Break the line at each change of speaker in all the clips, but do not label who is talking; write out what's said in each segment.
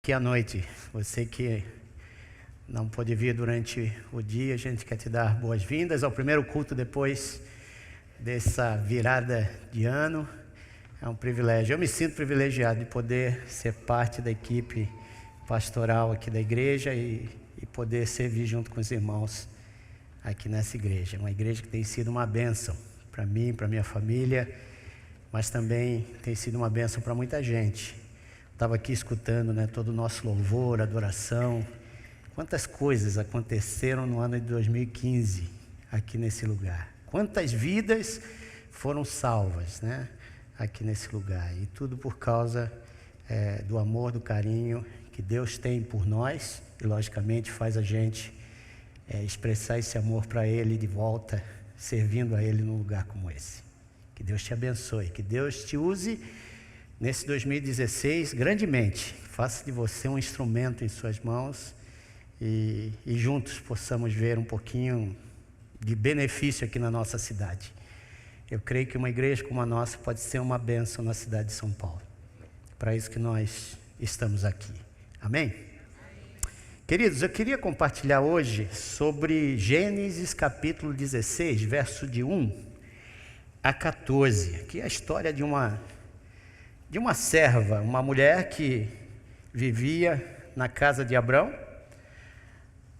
Aqui à noite, você que não pôde vir durante o dia, a gente quer te dar boas-vindas ao primeiro culto depois dessa virada de ano. É um privilégio, eu me sinto privilegiado de poder ser parte da equipe pastoral aqui da igreja e poder servir junto com os irmãos aqui nessa igreja. Uma igreja que tem sido uma bênção para mim, para minha família, mas também tem sido uma bênção para muita gente. Estava aqui escutando, todo o nosso louvor, adoração. Quantas coisas aconteceram no ano de 2015 aqui nesse lugar. Quantas vidas foram salvas, aqui nesse lugar. E tudo por causa do amor, do carinho que Deus tem por nós. E logicamente faz a gente expressar esse amor para Ele de volta, servindo a Ele num lugar como esse. Que Deus te abençoe, que Deus te use nesse 2016, grandemente, faça de você um instrumento em suas mãos e juntos possamos ver um pouquinho de benefício aqui na nossa cidade. Eu creio que uma igreja como a nossa pode ser uma bênção na cidade de São Paulo. Para isso que nós estamos aqui. Amém? Queridos, eu queria compartilhar hoje sobre Gênesis capítulo 16, verso de 1 a 14, que é a história de uma serva, uma mulher que vivia na casa de Abrão.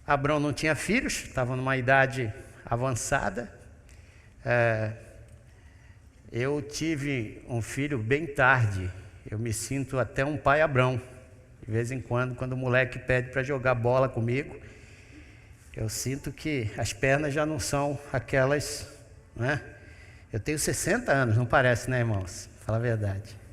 Abrão não tinha filhos, estava numa idade avançada. Eu tive um filho bem tarde, eu me sinto até um pai Abrão. De vez em quando o moleque pede para jogar bola comigo, eu sinto que as pernas já não são aquelas, Eu tenho 60 anos, não parece, irmãos? Fala a verdade.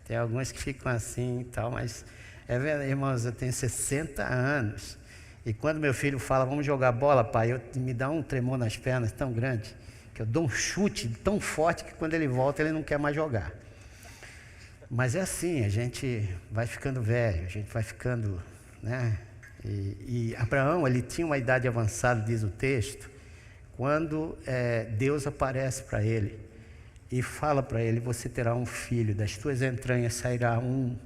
Tem alguns que ficam assim e tal, mas é verdade, irmãos, eu tenho 60 anos. E quando meu filho fala, vamos jogar bola, pai, me dá um tremor nas pernas tão grande, que eu dou um chute tão forte que quando ele volta, ele não quer mais jogar. Mas é assim, a gente vai ficando velho, a gente vai ficando, E Abraão, ele tinha uma idade avançada, diz o texto, quando Deus aparece para ele. E fala para ele, você terá um filho, das tuas entranhas sairá um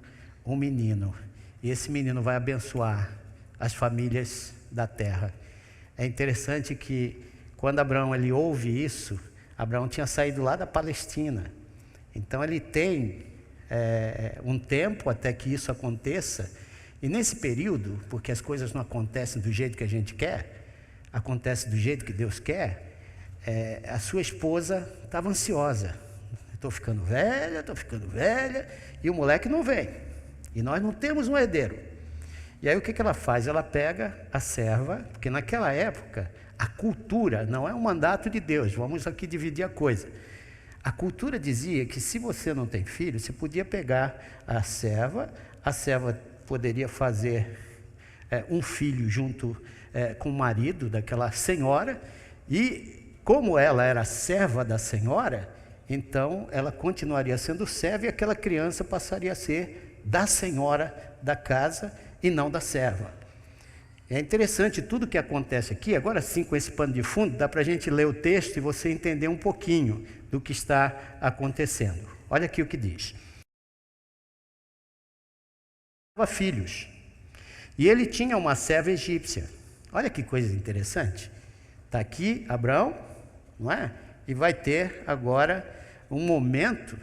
menino. E esse menino vai abençoar as famílias da terra. É interessante que quando Abraão ele ouve isso, Abraão tinha saído lá da Palestina. Então ele tem um tempo até que isso aconteça. E nesse período, porque as coisas não acontecem do jeito que a gente quer, acontece do jeito que Deus quer, a sua esposa estava ansiosa. Estou ficando velha, e o moleque não vem. E nós não temos um herdeiro. E aí o que ela faz? Ela pega a serva, porque naquela época a cultura não é um mandato de Deus, vamos aqui dividir a coisa. A cultura dizia que se você não tem filho, você podia pegar a serva poderia fazer um filho junto com o marido daquela senhora, e como ela era serva da senhora, então ela continuaria sendo serva e aquela criança passaria a ser da senhora da casa e não da serva. É interessante tudo que acontece aqui. Agora sim, com esse pano de fundo, dá para a gente ler o texto e você entender um pouquinho do que está acontecendo. Olha aqui o que diz. Filhos, e ele tinha uma serva egípcia. Olha que coisa interessante. Está aqui Abraão, não é? E vai ter agora um momento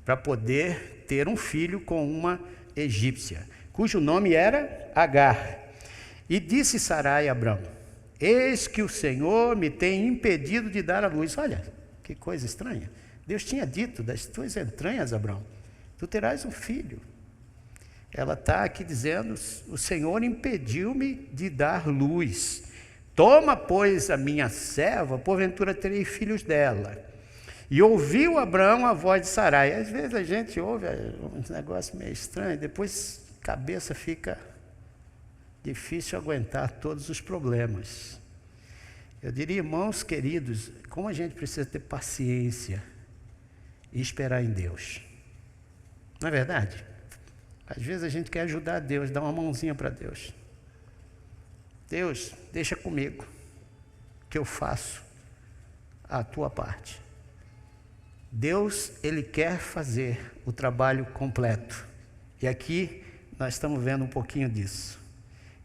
para poder ter um filho com uma egípcia, cujo nome era Agar. E disse Sarai a Abraão, eis que o Senhor me tem impedido de dar à luz. Olha, que coisa estranha. Deus tinha dito, das tuas entranhas, Abraão, tu terás um filho. Ela está aqui dizendo, o Senhor impediu-me de dar luz. Toma, pois, a minha serva, porventura terei filhos dela. E ouviu Abraão a voz de Sarai. Às vezes a gente ouve um negócio meio estranho, depois a cabeça fica difícil aguentar todos os problemas. Eu diria, irmãos queridos, como a gente precisa ter paciência e esperar em Deus. Não é verdade? Às vezes a gente quer ajudar Deus, dar uma mãozinha para Deus. Deus, deixa comigo, que eu faço a tua parte. Deus, Ele quer fazer o trabalho completo. E aqui nós estamos vendo um pouquinho disso.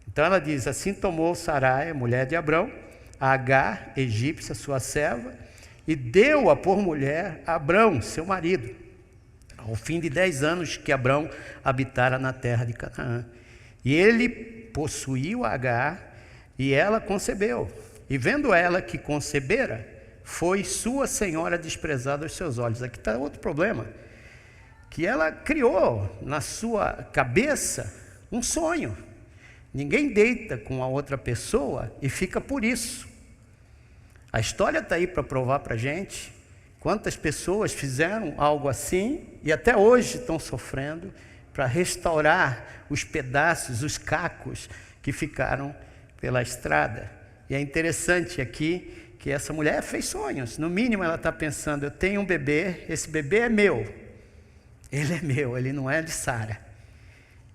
Então ela diz, assim tomou Sarai, mulher de Abrão, a Agar, egípcia, sua serva, e deu-a por mulher a Abrão, seu marido, ao fim de 10 anos que Abrão habitara na terra de Canaã. E ele possuiu a Agar, e ela concebeu. E vendo ela que concebera, foi sua senhora desprezada aos seus olhos. Aqui está outro problema, que ela criou na sua cabeça um sonho. Ninguém deita com a outra pessoa e fica por isso. A história está aí para provar para a gente quantas pessoas fizeram algo assim e até hoje estão sofrendo para restaurar os pedaços, os cacos que ficaram pela estrada. E é interessante aqui que essa mulher fez sonhos. No mínimo ela está pensando, eu tenho um bebê, esse bebê é meu. Ele é meu, ele não é de Sara.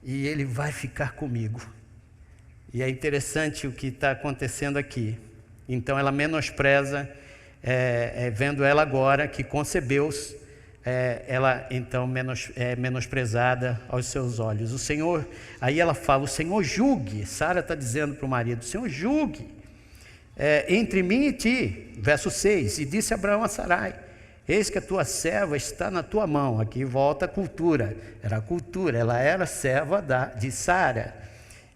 E ele vai ficar comigo. E é interessante o que está acontecendo aqui. Então ela menospreza, vendo ela agora que concebeu, ela então é menosprezada aos seus olhos. O Senhor, aí ela fala, o Senhor julgue, Sara está dizendo para o marido, o Senhor julgue entre mim e ti. Verso 6, e disse Abraão a Sarai, eis que a tua serva está na tua mão. Aqui volta a cultura, era a cultura, ela era serva de Sara.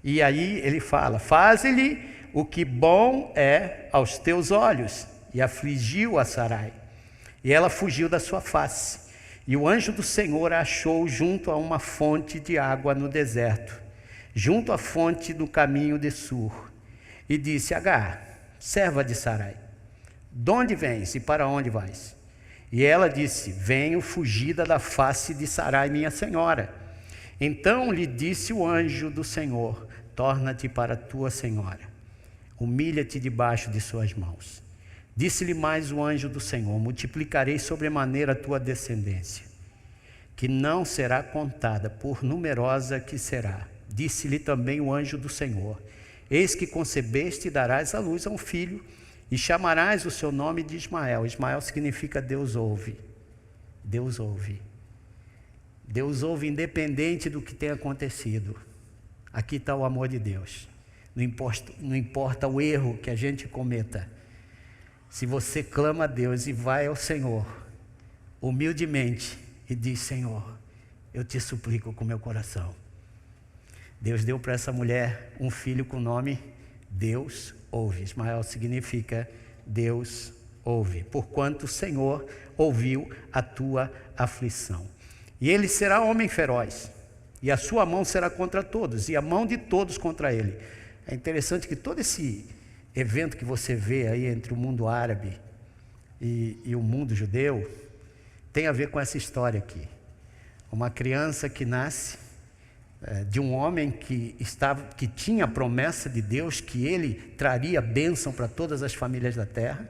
E aí ele fala, faze-lhe o que bom é aos teus olhos. E afligiu a Sarai. E ela fugiu da sua face. E o anjo do Senhor a achou junto a uma fonte de água no deserto, junto à fonte do caminho de Sur. E disse, Agar, serva de Sarai, de onde vens e para onde vais? E ela disse, venho fugida da face de Sarai, minha senhora. Então lhe disse o anjo do Senhor, torna-te para tua senhora, humilha-te debaixo de suas mãos. Disse-lhe mais o anjo do Senhor, multiplicarei sobremaneira a tua descendência, que não será contada, por numerosa que será. Disse-lhe também o anjo do Senhor, eis que concebeste e darás à luz a um filho, e chamarás o seu nome de Ismael. Ismael significa Deus ouve. Deus ouve. Deus ouve independente do que tenha acontecido. Aqui está o amor de Deus. Não importa o erro que a gente cometa. Se você clama a Deus e vai ao Senhor, humildemente, e diz, Senhor, eu te suplico com meu coração. Deus deu para essa mulher um filho com o nome Deus ouve. Ismael significa Deus ouve. Porquanto o Senhor ouviu a tua aflição. E ele será homem feroz, e a sua mão será contra todos, e a mão de todos contra ele. É interessante que todo esse evento que você vê aí entre o mundo árabe e o mundo judeu tem a ver com essa história aqui. Uma criança que nasce de um homem que tinha a promessa de Deus que ele traria bênção para todas as famílias da terra,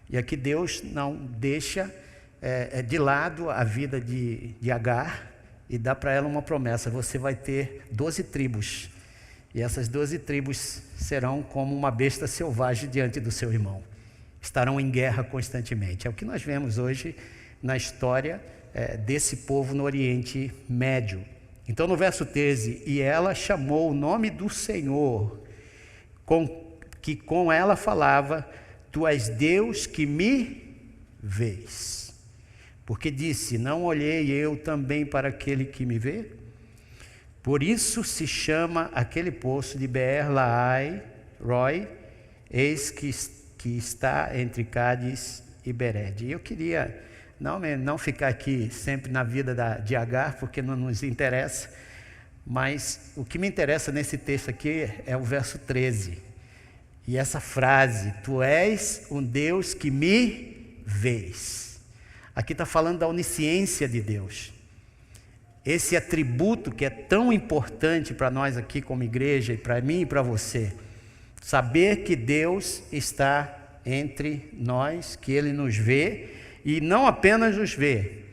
e aqui Deus não deixa de lado a vida de Agar e dá para ela uma promessa, você vai ter 12 tribos, e essas 12 tribos serão como uma besta selvagem diante do seu irmão, estarão em guerra constantemente. É o que nós vemos hoje na história desse povo no Oriente Médio. Então no verso 13, e ela chamou o nome do Senhor, que com ela falava, tu és Deus que me vês. Porque disse, não olhei eu também para aquele que me vê? Por isso se chama aquele poço de Beer-Lahai-Roi, eis que está entre Cádiz e Bered. E eu queria não ficar aqui sempre na vida de Agar, porque não nos interessa, mas o que me interessa nesse texto aqui é o verso 13. E essa frase, tu és um Deus que me vês. Aqui está falando da onisciência de Deus. Esse atributo que é tão importante para nós aqui como igreja, e para mim e para você. Saber que Deus está entre nós, que Ele nos vê, e não apenas nos vê.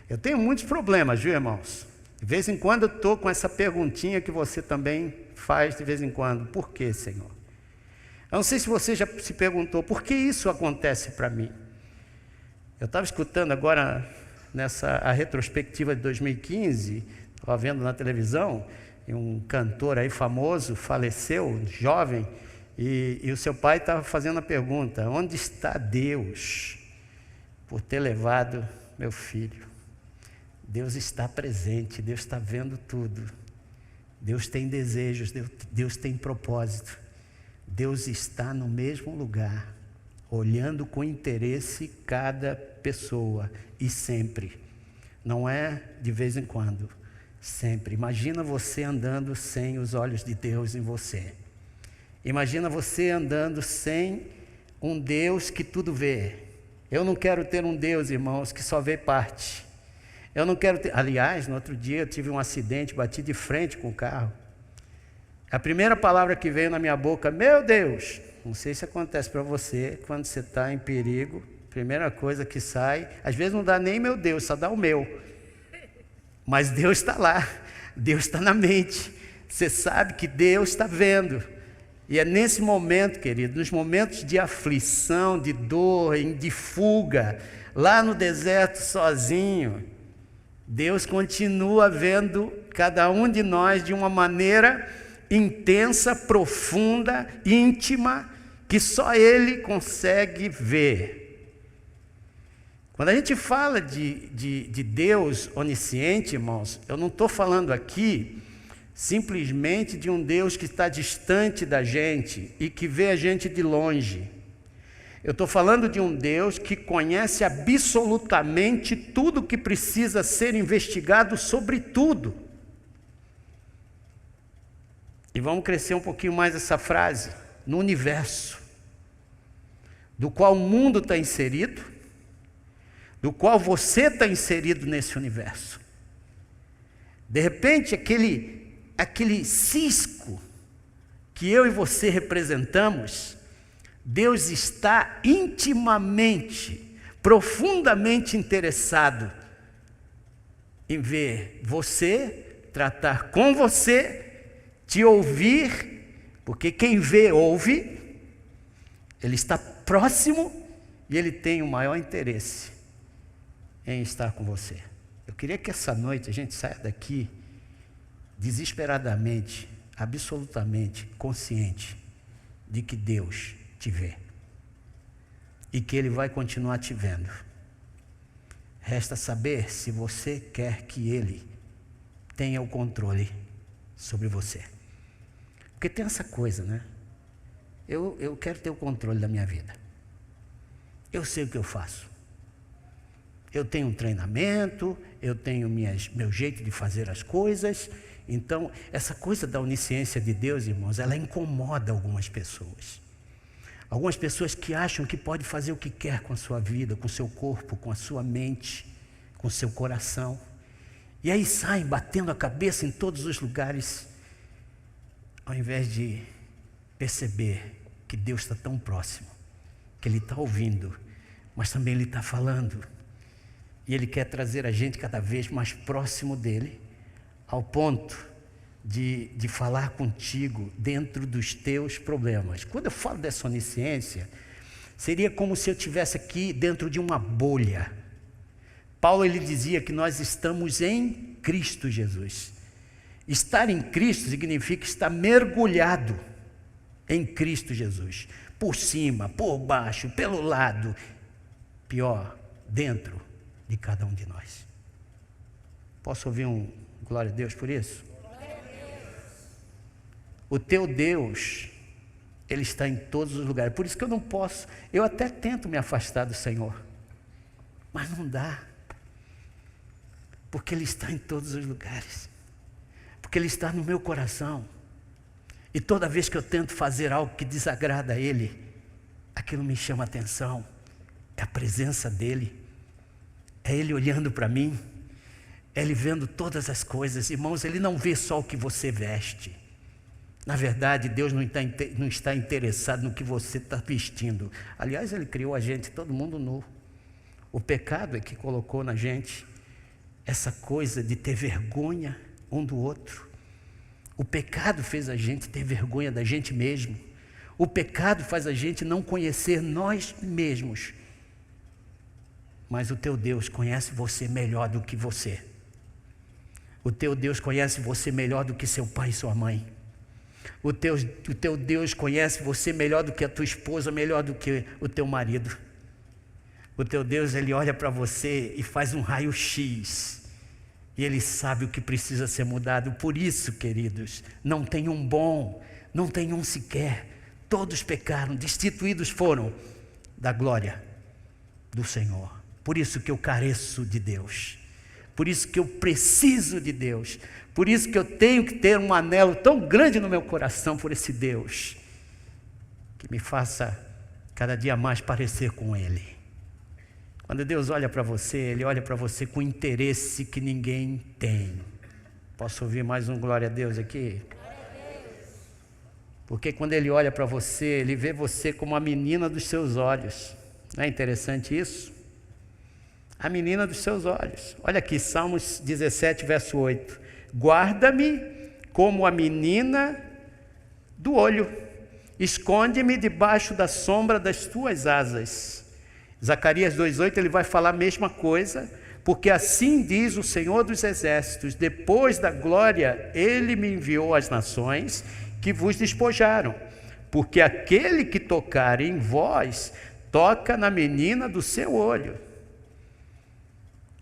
Eu tenho muitos problemas, viu, irmãos? De vez em quando eu estou com essa perguntinha que você também faz de vez em quando. Por que, Senhor? Eu não sei se você já se perguntou, por que isso acontece para mim? Eu estava escutando agora, a retrospectiva de 2015, estava vendo na televisão, um cantor aí famoso, faleceu, jovem, e o seu pai estava fazendo a pergunta: onde está Deus por ter levado meu filho? Deus está presente, Deus está vendo tudo. Deus tem desejos, Deus tem propósito. Deus está no mesmo lugar, olhando com interesse cada pessoa, e sempre. Não é de vez em quando, sempre. Imagina você andando sem os olhos de Deus em você. Imagina você andando sem um Deus que tudo vê. Eu não quero ter um Deus, irmãos, que só vê parte. Eu não quero ter... Aliás, no outro dia eu tive um acidente, bati de frente com o carro. A primeira palavra que veio na minha boca: meu Deus. Não sei se acontece para você, quando você está em perigo, primeira coisa que sai, às vezes não dá nem meu Deus, só dá o meu. Mas Deus está lá, Deus está na mente. Você sabe que Deus está vendo. E é nesse momento, querido, nos momentos de aflição, de dor, de fuga, lá no deserto sozinho, Deus continua vendo cada um de nós de uma maneira intensa, profunda, íntima, que só Ele consegue ver. Quando a gente fala de Deus onisciente, irmãos, eu não estou falando aqui simplesmente de um Deus que está distante da gente e que vê a gente de longe. Eu estou falando de um Deus que conhece absolutamente tudo que precisa ser investigado sobre tudo. E vamos crescer um pouquinho mais essa frase: no universo, do qual o mundo está inserido, do qual você está inserido nesse universo. De repente, aquele cisco que eu e você representamos, Deus está intimamente, profundamente interessado em ver você, tratar com você, te ouvir, porque quem vê, ouve. Ele está próximo e Ele tem o maior interesse em estar com você. Eu queria que essa noite a gente saia daqui desesperadamente, absolutamente consciente de que Deus te vê e que Ele vai continuar te vendo. Resta saber se você quer que Ele tenha o controle sobre você. Porque tem essa coisa, né? Eu quero ter o controle da minha vida. Eu sei o que eu faço. Eu tenho um treinamento, eu tenho meu jeito de fazer as coisas. Então, essa coisa da onisciência de Deus, irmãos, ela incomoda algumas pessoas. Algumas pessoas que acham que pode fazer o que quer com a sua vida, com o seu corpo, com a sua mente, com o seu coração. E aí saem batendo a cabeça em todos os lugares, ao invés de perceber que Deus está tão próximo, que Ele está ouvindo, mas também Ele está falando. E Ele quer trazer a gente cada vez mais próximo dEle, ao ponto de falar contigo dentro dos teus problemas. Quando eu falo dessa onisciência, seria como se eu estivesse aqui dentro de uma bolha. Paulo, ele dizia que nós estamos em Cristo Jesus. Estar em Cristo significa estar mergulhado em Cristo Jesus. Por cima, por baixo, pelo lado. Pior, dentro de cada um de nós. Posso ouvir um glória a Deus por isso? O teu Deus, Ele está em todos os lugares. Por isso que eu não posso, eu até tento me afastar do Senhor, mas não dá. Porque Ele está em todos os lugares. Porque Ele está no meu coração. E toda vez que eu tento fazer algo que desagrada a Ele, aquilo me chama a atenção. É a presença dEle. É Ele olhando para mim. É Ele vendo todas as coisas. Irmãos, Ele não vê só o que você veste. Na verdade, Deus não está interessado no que você está vestindo. Aliás, Ele criou a gente, todo mundo nu. O pecado é que colocou na gente essa coisa de ter vergonha um do outro. O pecado fez a gente ter vergonha da gente mesmo. O pecado faz a gente não conhecer nós mesmos. Mas o teu Deus conhece você melhor do que você. O teu Deus conhece você melhor do que seu pai e sua mãe. O teu Deus conhece você melhor do que a tua esposa, melhor do que o teu marido. O teu Deus, Ele olha para você e faz um raio-x. E Ele sabe o que precisa ser mudado. Por isso, queridos, não tem um bom, não tem um sequer. Todos pecaram, destituídos foram da glória do Senhor. Por isso que eu careço de Deus. Por isso que eu preciso de Deus. Por isso que eu tenho que ter um anelo tão grande no meu coração por esse Deus, que me faça cada dia mais parecer com Ele. Quando Deus olha para você, Ele olha para você com interesse que ninguém tem. Posso ouvir mais um glória a Deus aqui? Porque quando Ele olha para você, Ele vê você como a menina dos seus olhos. Não é interessante isso? A menina dos seus olhos. Olha aqui, Salmos 17, verso 8. Guarda-me como a menina do olho. Esconde-me debaixo da sombra das tuas asas. Zacarias 2,8, ele vai falar a mesma coisa, porque assim diz o Senhor dos Exércitos: depois da glória, Ele me enviou às nações que vos despojaram, porque aquele que tocar em vós, toca na menina do seu olho.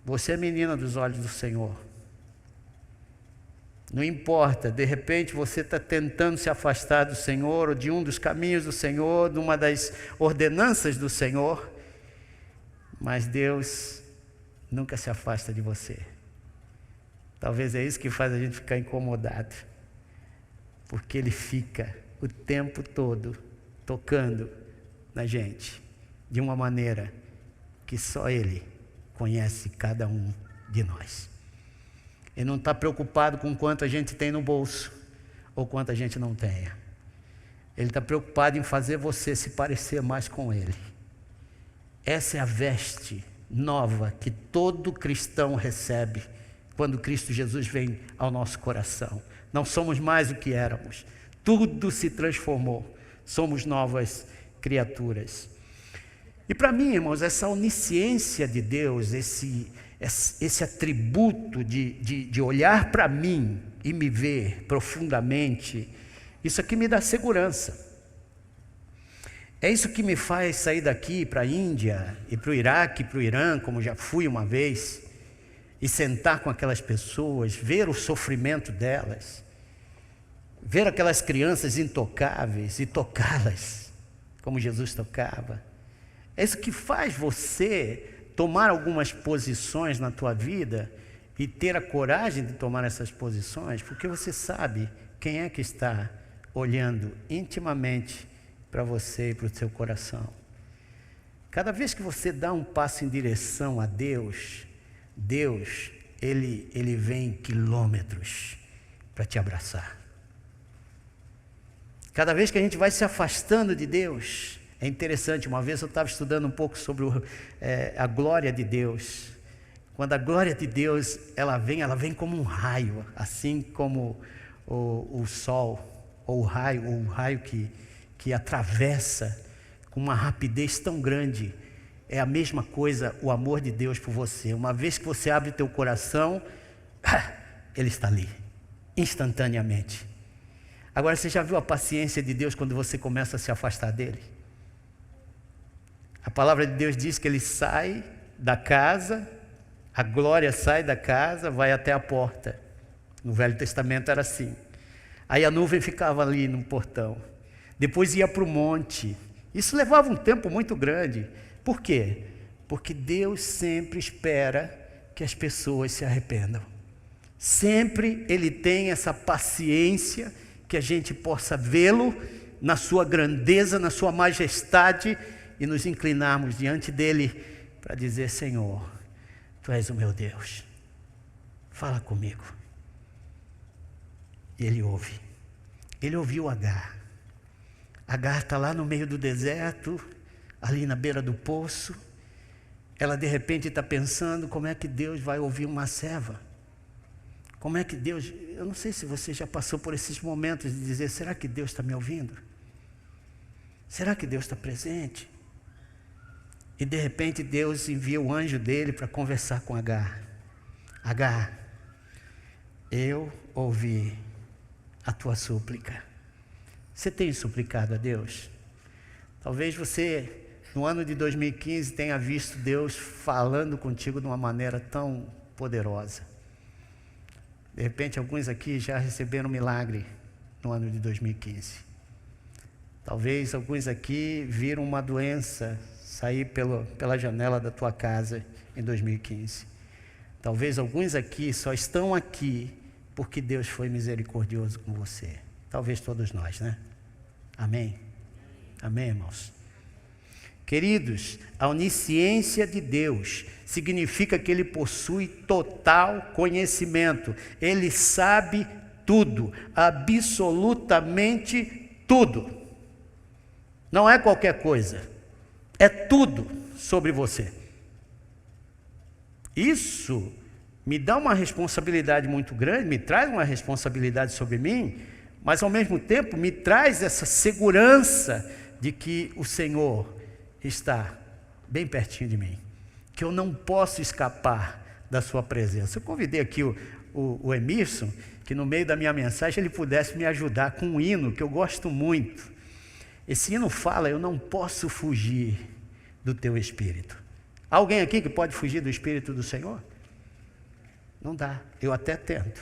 Você é menina dos olhos do Senhor. Não importa, de repente você está tentando se afastar do Senhor, ou de um dos caminhos do Senhor, de uma das ordenanças do Senhor, mas Deus nunca se afasta de você. Talvez é isso que faz a gente ficar incomodado, porque Ele fica o tempo todo tocando na gente, de uma maneira que só Ele conhece cada um de nós. Ele não está preocupado com quanto a gente tem no bolso, ou quanto a gente não tenha. Ele está preocupado em fazer você se parecer mais com Ele. Essa é a veste nova que todo cristão recebe, quando Cristo Jesus vem ao nosso coração. Não somos mais o que éramos. Tudo se transformou. Somos novas criaturas. E para mim, irmãos, essa onisciência de Deus, esse atributo de olhar para mim e me ver profundamente, isso aqui me dá segurança. É isso que me faz sair daqui para a Índia, e para o Iraque, para o Irã, como já fui uma vez, e sentar com aquelas pessoas, ver o sofrimento delas, ver aquelas crianças intocáveis e tocá-las, como Jesus tocava. É isso que faz você tomar algumas posições na tua vida e ter a coragem de tomar essas posições, porque você sabe quem é que está olhando intimamente para você e para o seu coração. Cada vez que você dá um passo em direção a Deus, Ele vem quilômetros para te abraçar. Cada vez que a gente vai se afastando de Deus, é interessante, uma vez eu estava estudando um pouco sobre a glória de Deus. Quando a glória de Deus ela vem como um raio, assim como o sol, ou o raio que atravessa com uma rapidez tão grande. É a mesma coisa o amor de Deus por você. Uma vez que você abre teu coração, Ele está ali, instantaneamente. Agora, você já viu a paciência de Deus quando você começa a se afastar dEle? A palavra de Deus diz que Ele sai da casa, a glória sai da casa, vai até a porta. No Velho Testamento era assim. Aí a nuvem ficava ali no portão. Depois ia para o monte. Isso levava um tempo muito grande. Por quê? Porque Deus sempre espera que as pessoas se arrependam. Sempre Ele tem essa paciência que a gente possa vê-lo na sua grandeza, na sua majestade, e nos inclinarmos diante dEle para dizer: Senhor, Tu és o meu Deus, fala comigo. E Ele ouve. Ele ouviu Agar. Agar está lá no meio do deserto, ali na beira do poço. Ela de repente está pensando: como é que Deus vai ouvir uma serva? Como é que Deus... Eu não sei se você já passou por esses momentos de dizer: será que Deus está me ouvindo? Será que Deus está presente? E de repente Deus envia o anjo dele para conversar com Agar. Agar, eu ouvi a tua súplica. Você tem suplicado a Deus? Talvez você, no ano de 2015, tenha visto Deus falando contigo de uma maneira tão poderosa. De repente, alguns aqui já receberam um milagre no ano de 2015. Talvez alguns aqui viram uma doença sair pela janela da tua casa em 2015. Talvez alguns aqui só estão aqui porque Deus foi misericordioso com você. Talvez todos nós, né? Amém? Amém, irmãos? Queridos, a onisciência de Deus significa que Ele possui total conhecimento. Ele sabe tudo, absolutamente tudo. Não é qualquer coisa, é tudo sobre você. Isso me dá uma responsabilidade muito grande, me traz uma responsabilidade sobre mim, mas ao mesmo tempo me traz essa segurança de que o Senhor está bem pertinho de mim, que eu não posso escapar da sua presença. Eu convidei aqui o Emerson, que no meio da minha mensagem ele pudesse me ajudar com um hino que eu gosto muito. Esse hino fala: eu não posso fugir do teu Espírito. Há alguém aqui que pode fugir do Espírito do Senhor? Não dá, eu até tento.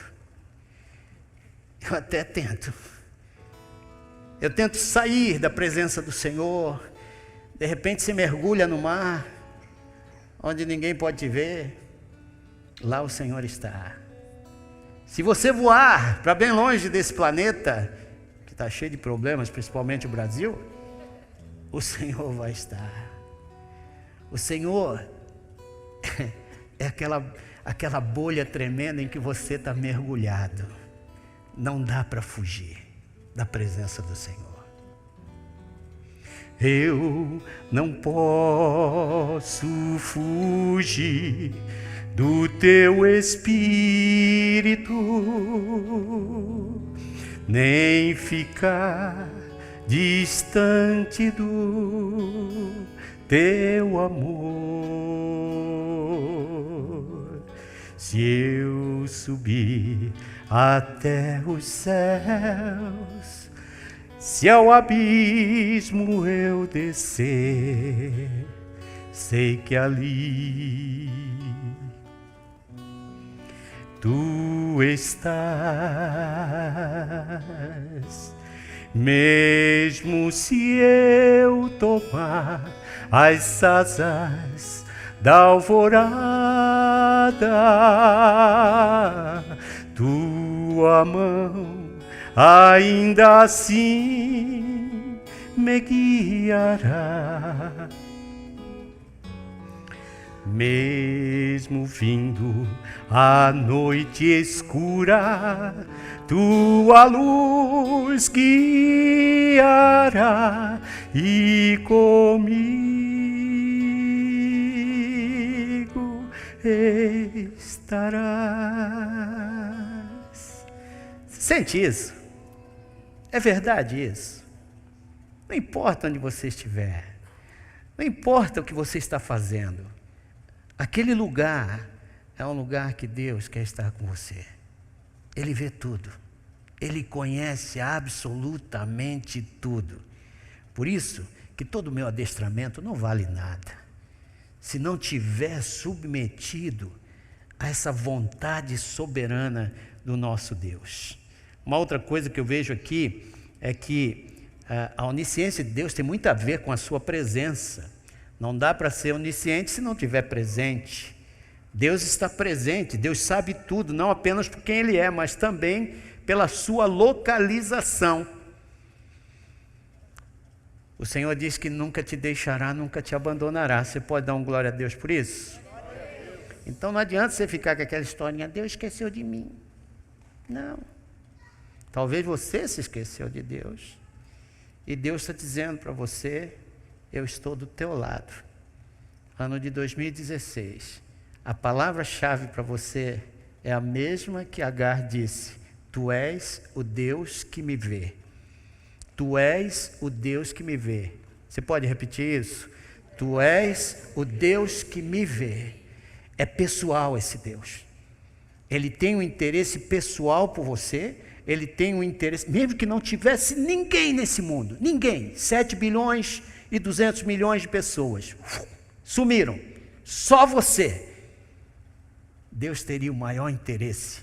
Eu tento sair da presença do Senhor. De repente você mergulha no mar, onde ninguém pode te ver. Lá o Senhor está. Se você voar para bem longe desse planeta, que está cheio de problemas, principalmente o Brasil, o Senhor vai estar. O Senhor é aquela bolha tremenda em que você está mergulhado. Não dá para fugir da presença do Senhor. Eu não posso fugir do teu Espírito, nem ficar distante do teu amor. Se eu subir até os céus, se ao abismo eu descer, sei que ali tu estás. Mesmo se eu tomar as asas da alvorada, tua mão ainda assim me guiará. Mesmo vindo a noite escura, tua luz guiará e comigo estarás. Sente isso? É verdade isso? Não importa onde você estiver, não importa o que você está fazendo, aquele lugar é um lugar que Deus quer estar com você. Ele vê tudo, Ele conhece absolutamente tudo. Por isso que todo o meu adestramento não vale nada se não tiver submetido a essa vontade soberana do nosso Deus. Uma outra coisa que eu vejo aqui é que a onisciência de Deus tem muito a ver com a sua presença. Não dá para ser onisciente se não estiver presente. Deus está presente, Deus sabe tudo, não apenas por quem Ele é, mas também pela sua localização. O Senhor diz que nunca te deixará, nunca te abandonará. Você pode dar um glória a Deus por isso? Então não adianta você ficar com aquela historinha: Deus esqueceu de mim. Não. Talvez você se esqueceu de Deus. E Deus está dizendo para você: eu estou do teu lado. Ano de 2016. A palavra-chave para você é a mesma que Agar disse: tu és o Deus que me vê. Tu és o Deus que me vê. Você pode repetir isso? Tu és o Deus que me vê. É pessoal esse Deus. Ele tem um interesse pessoal por você, ele tem um interesse, mesmo que não tivesse ninguém nesse mundo, ninguém, 7 bilhões e 200 milhões de pessoas, sumiram, só você. Deus teria o maior interesse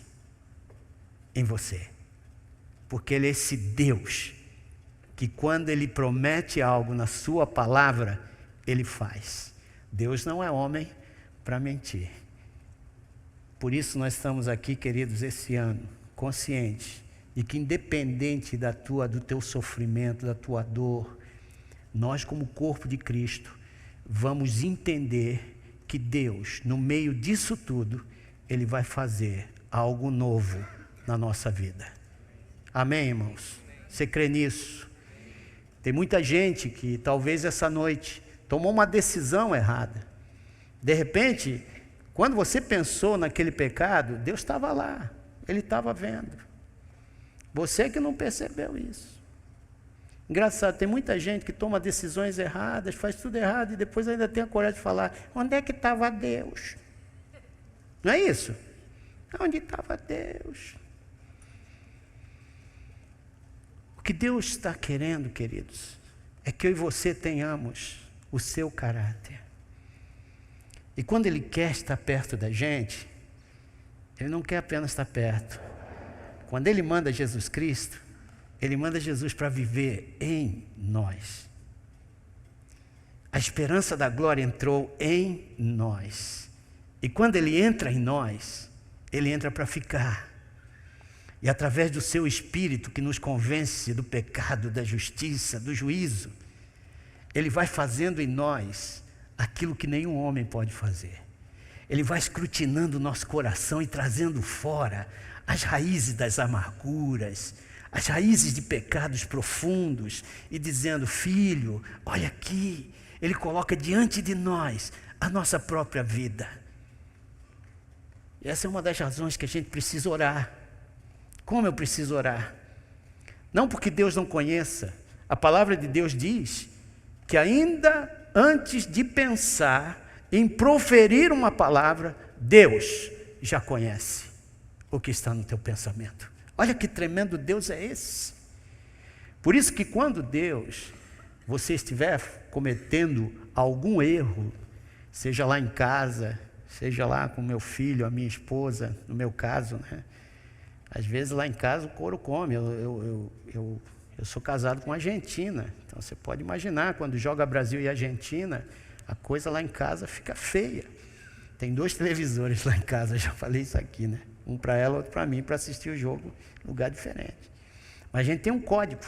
em você, porque Ele é esse Deus que quando Ele promete algo na sua palavra, Ele faz. Deus não é homem para mentir. Por isso nós estamos aqui, queridos, esse ano, conscientes de que independente do teu sofrimento, da tua dor, nós como corpo de Cristo, vamos entender que Deus, no meio disso tudo, Ele vai fazer algo novo na nossa vida. Amém, irmãos? Você crê nisso? Tem muita gente que talvez essa noite tomou uma decisão errada. De repente, quando você pensou naquele pecado, Deus estava lá, Ele estava vendo. Você que não percebeu isso. Engraçado, tem muita gente que toma decisões erradas, faz tudo errado e depois ainda tem a coragem de falar: onde é que estava Deus? Não é isso? Onde estava Deus? O que Deus está querendo, queridos, é que eu e você tenhamos o seu caráter. E quando Ele quer estar perto da gente, Ele não quer apenas estar perto. Quando Ele manda Jesus Cristo, Ele manda Jesus para viver em nós. A esperança da glória entrou em nós. E quando Ele entra em nós, Ele entra para ficar. E através do seu Espírito que nos convence do pecado, da justiça, do juízo, Ele vai fazendo em nós aquilo que nenhum homem pode fazer. Ele vai escrutinando o nosso coração e trazendo fora as raízes das amarguras, as raízes de pecados profundos e dizendo: filho, olha aqui. Ele coloca diante de nós a nossa própria vida. E essa é uma das razões que a gente precisa orar. Como eu preciso orar? Não porque Deus não conheça. A palavra de Deus diz que ainda antes de pensar em proferir uma palavra, Deus já conhece o que está no teu pensamento. Olha que tremendo Deus é esse. Por isso que quando você estiver cometendo algum erro, seja lá em casa, seja lá com meu filho, a minha esposa, no meu caso, né? Às vezes lá em casa o couro come. Eu sou casado com Argentina, então você pode imaginar, quando joga Brasil e Argentina, a coisa lá em casa fica feia. Tem 2 televisores lá em casa, já falei isso aqui, né? Um para ela, outro para mim, para assistir o jogo em lugar diferente. Mas a gente tem um código.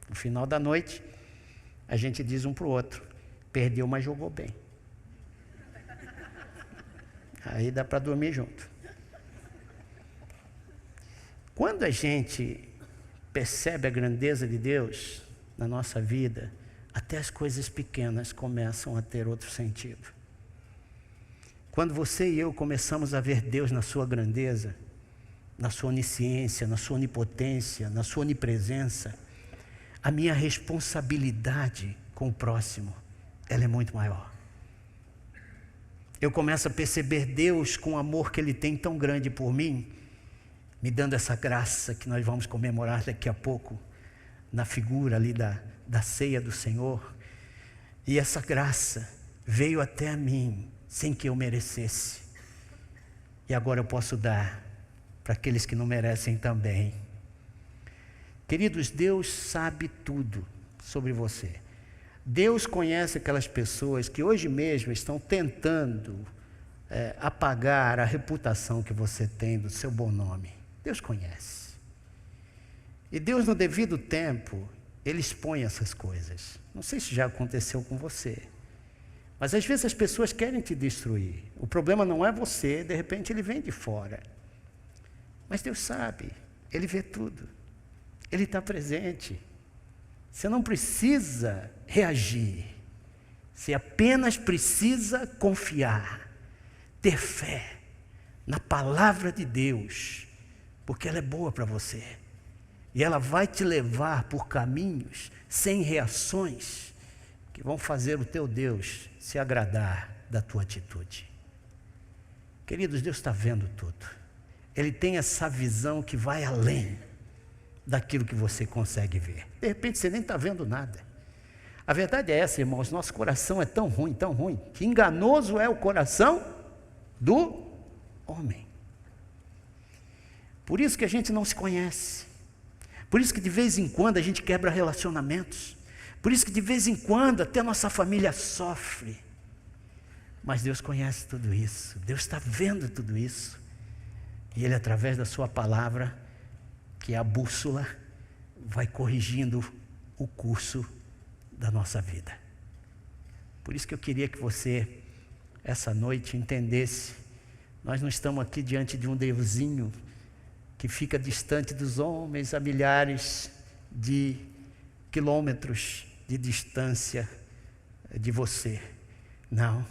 No final da noite, a gente diz um para o outro: perdeu, mas jogou bem. Aí dá para dormir junto. Quando a gente percebe a grandeza de Deus na nossa vida, até as coisas pequenas começam a ter outro sentido. Quando você e eu começamos a ver Deus na sua grandeza, na sua onisciência, na sua onipotência, na sua onipresença, a minha responsabilidade com o próximo, ela é muito maior. Eu começo a perceber Deus com o amor que Ele tem tão grande por mim, me dando essa graça que nós vamos comemorar daqui a pouco, na figura ali da ceia do Senhor. E essa graça veio até a mim, sem que eu merecesse. E agora eu posso dar para aqueles que não merecem também. Queridos, Deus sabe tudo sobre você. Deus conhece aquelas pessoas que hoje mesmo estão tentando apagar a reputação que você tem do seu bom nome. Deus conhece. E Deus, no devido tempo, Ele expõe essas coisas. Não sei se já aconteceu com você, mas às vezes as pessoas querem te destruir. O problema não é você, de repente ele vem de fora. Mas Deus sabe, Ele vê tudo. Ele está presente. Você não precisa reagir. Você apenas precisa confiar, ter fé na palavra de Deus, porque ela é boa para você. E ela vai te levar por caminhos sem reações que vão fazer o teu Deus se agradar da tua atitude. Queridos, Deus está vendo tudo. Ele tem essa visão que vai além daquilo que você consegue ver. De repente você nem está vendo nada. A verdade é essa, irmãos, nosso coração é tão ruim, que enganoso é o coração do homem. Por isso que a gente não se conhece. Por isso que de vez em quando a gente quebra relacionamentos. Por isso que de vez em quando até a nossa família sofre. Mas Deus conhece tudo isso. Deus está vendo tudo isso. E Ele, através da sua palavra, que é a bússola, vai corrigindo o curso da nossa vida. Por isso que eu queria que você, essa noite, entendesse. Nós não estamos aqui diante de um Deusinho que fica distante dos homens a milhares de quilômetros de distância de você. Não,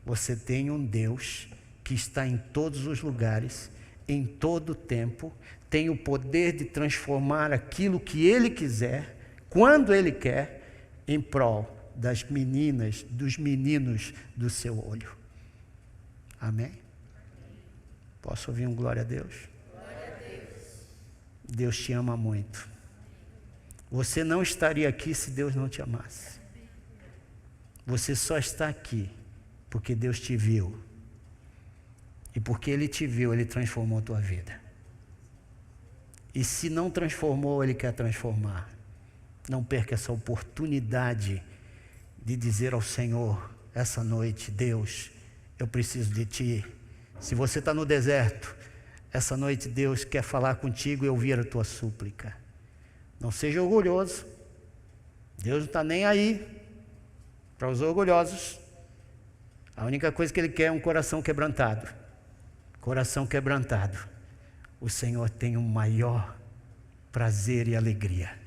você tem um Deus que está em todos os lugares, em todo o tempo, tem o poder de transformar aquilo que Ele quiser, quando Ele quer, em prol das meninas, dos meninos do seu olho. Amém? Posso ouvir um glória a Deus? Glória a Deus. Deus te ama muito. Você não estaria aqui se Deus não te amasse. Você só está aqui porque Deus te viu. E porque Ele te viu, Ele transformou a tua vida. E se não transformou, Ele quer transformar. Não perca essa oportunidade de dizer ao Senhor, essa noite: Deus, eu preciso de Ti. Se você está no deserto, essa noite Deus quer falar contigo e ouvir a tua súplica. Não seja orgulhoso. Deus não está nem aí para os orgulhosos. A única coisa que Ele quer é um coração quebrantado. Coração quebrantado. O Senhor tem o maior prazer e alegria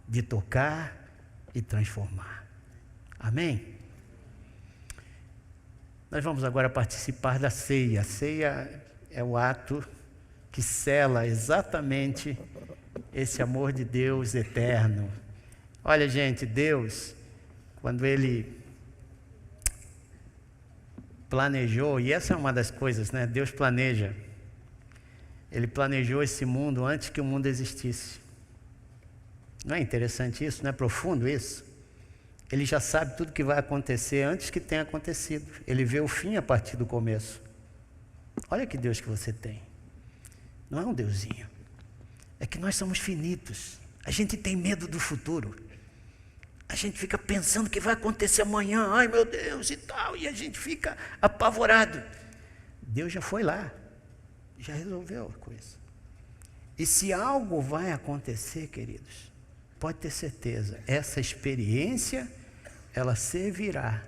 de tocar e transformar. Amém? Nós vamos agora participar da ceia. A ceia é o ato que sela exatamente esse amor de Deus eterno. Olha, gente, Deus, quando Ele planejou, e essa é uma das coisas, né? Deus planeja. Ele planejou esse mundo antes que o mundo existisse. Não é interessante isso? Não é profundo isso? Ele já sabe tudo que vai acontecer antes que tenha acontecido. Ele vê o fim a partir do começo. Olha que Deus que você tem. Não é um Deusinho. É que nós somos finitos. A gente tem medo do futuro. A gente fica pensando que vai acontecer amanhã. Ai, meu Deus, e tal. E a gente fica apavorado. Deus já foi lá. Já resolveu a coisa. E se algo vai acontecer, queridos, pode ter certeza, essa experiência, ela servirá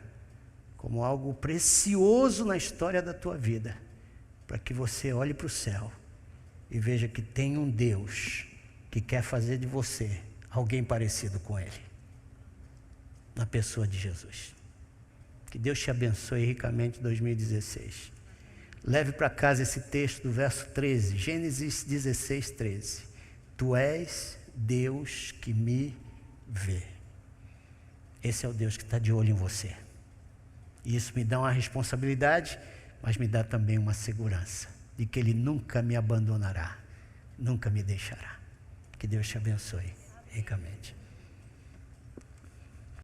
como algo precioso na história da tua vida, para que você olhe para o céu e veja que tem um Deus que quer fazer de você alguém parecido com Ele, na pessoa de Jesus. Que Deus te abençoe ricamente em 2016. Leve para casa esse texto do verso 13, Gênesis 16, 13. Tu és Deus que me vê. Esse é o Deus que está de olho em você. E isso me dá uma responsabilidade, mas me dá também uma segurança de que Ele nunca me abandonará, nunca me deixará. Que Deus te abençoe ricamente.